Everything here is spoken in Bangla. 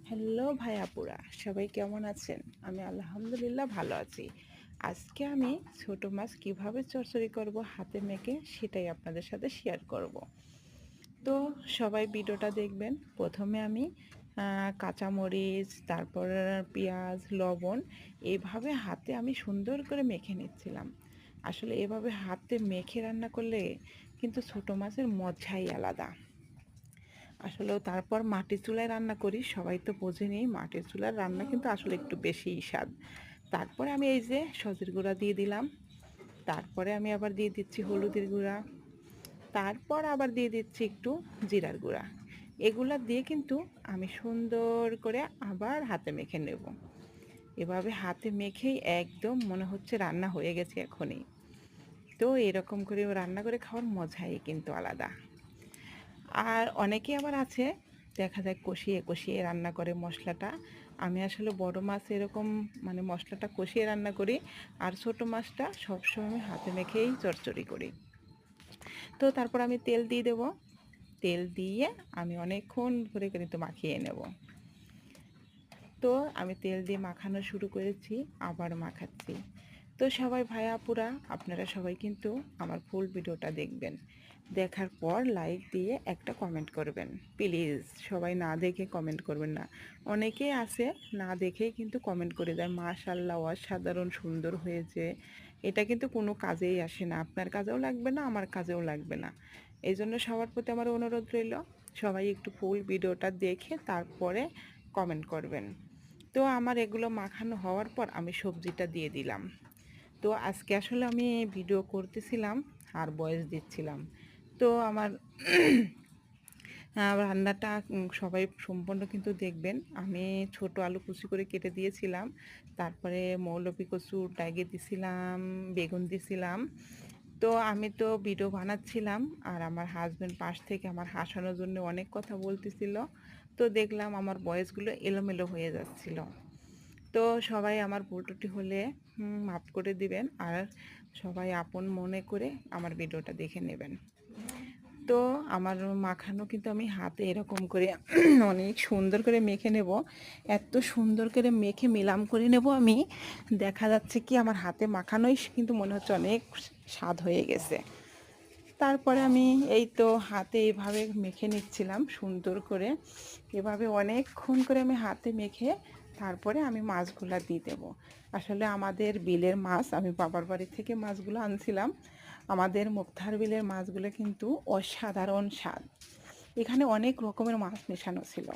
হ্যালো ভাই আপুরা, সবাই কেমন আছেন? আমি আলহামদুলিল্লাহ ভালো আছি। আজকে আমি ছোট মাছ কিভাবে চচ্চড়ি করব হাতে মেখে সেটাই আপনাদের সাথে শেয়ার করব। তো সবাই ভিডিওটা দেখবেন। প্রথমে আমি কাঁচামরিচ, তারপর পেঁয়াজ, লবণ এইভাবে হাতে আমি সুন্দর করে মেখে নিচ্ছিলাম। আসলে এভাবে হাতে মেখে রান্না করলে কিন্তু ছোট মাছের মজাই আলাদা। আসলেও তারপর মাটির চুলায় রান্না করি, সবাই তো বোঝেনি মাটির চুলার রান্না কিন্তু আসলে একটু বেশিই স্বাদ। তারপরে আমি এই যে সজের গুঁড়া দিয়ে দিলাম, তারপরে আমি আবার দিয়ে দিচ্ছি হলুদের গুঁড়া, তারপর আবার দিয়ে দিচ্ছি একটু জিরার গুঁড়া। এগুলা দিয়ে কিন্তু আমি সুন্দর করে আবার হাতে মেখে নেব। এভাবে হাতে মেখেই একদম মনে হচ্ছে রান্না হয়ে গেছে এখনই। তো এরকম করে রান্না করে খাওয়ার মজাই কিন্তু আলাদা। আর অনেকে আবার আছে দেখা যায় কষিয়ে কষিয়ে রান্না করে মশলাটা। আমি আসলে বড় মাছ এরকম মানে মশলাটা কষিয়ে রান্না করি, আর ছোট মাছটা সবসময় হাতে মেখেই চচ্চড়ি করি। তো তারপর আমি তেল দিয়ে দেব, তেল দিয়ে আমি অনেকক্ষণ ধরে কিন্তু মাখিয়ে নেব। তো আমি তেল দিয়ে মাখানো শুরু করেছি, আবার মাখাচ্ছি। তো সবাই ভাই আপুরা, আপনারা সবাই কিন্তু আমার ফুল ভিডিওটা দেখবেন। দেখার পর লাইক দিয়ে একটা কমেন্ট করবেন প্লিজ। সবাই না দেখে কমেন্ট করবেন না। অনেকেই আছে না দেখেই কিন্তু কমেন্ট করে দেয় মাশাআল্লাহ অসাধারণ সুন্দর হয়েছে। এটা কিন্তু কোনো কাজেই আসে না, আপনার কাজেও লাগবে না, আমার কাজেও লাগবে না। এই জন্য সবার প্রতি আমার অনুরোধ রইল, সবাই একটু ফুল ভিডিওটা দেখে তারপরে কমেন্ট করবেন। তো আমার এগুলো মাখানো হওয়ার পর আমি সবজিটা দিয়ে দিলাম। তো আজকে আসলে আমি ভিডিও করতেছিলাম আর ভয়েস দিচ্ছিলাম। তো আমার রান্নাটা সবাই সম্পূর্ণ কিন্তু দেখবেন। আমি ছোট আলু কুচি করে কেটে দিয়েছিলাম, তারপরে মৌলপি কচু ডাইগে দিছিলাম, বেগুন দিছিলাম। তো আমি তো ভিডিও বানাচ্ছিলাম, আর আমার হাজব্যান্ড পাশ থেকে আমার হাসানোর জন্য অনেক কথা বলতেছিল। তো দেখলাম আমার ভয়েসগুলো এলোমেলো হয়ে যাচ্ছিল। তো সবাই আমার ভুল ত্রুটি হলে মাফ করে দিবেন, আর সবাই আপন মনে করে আমার ভিডিওটা দেখে নেবেন। তো আমার মাখানো কিন্তু আমি হাতে এরকম করে অনেক সুন্দর করে মেখে নেব। এত সুন্দর করে মেখে মিলাম করে নেব আমি, দেখা যাচ্ছে কি আমার হাতে মাখানোই কিন্তু মনে হচ্ছে অনেক স্বাদ হয়ে গেছে। তারপরে আমি এই তো হাতে এইভাবে মেখে নিচ্ছিলাম সুন্দর করে। এভাবে অনেকক্ষণ করে আমি হাতে মেখে তারপরে আমি মাছগুলা দিয়ে দেবো। আসলে আমাদের বিলের মাছ, আমি বাবার বাড়ি থেকে মাছগুলো আনছিলাম। আমাদের মুক্তার বিলের মাছগুলো কিন্তু অসাধারণ স্বাদ। এখানে অনেক রকমের মাছ মেশানো ছিল।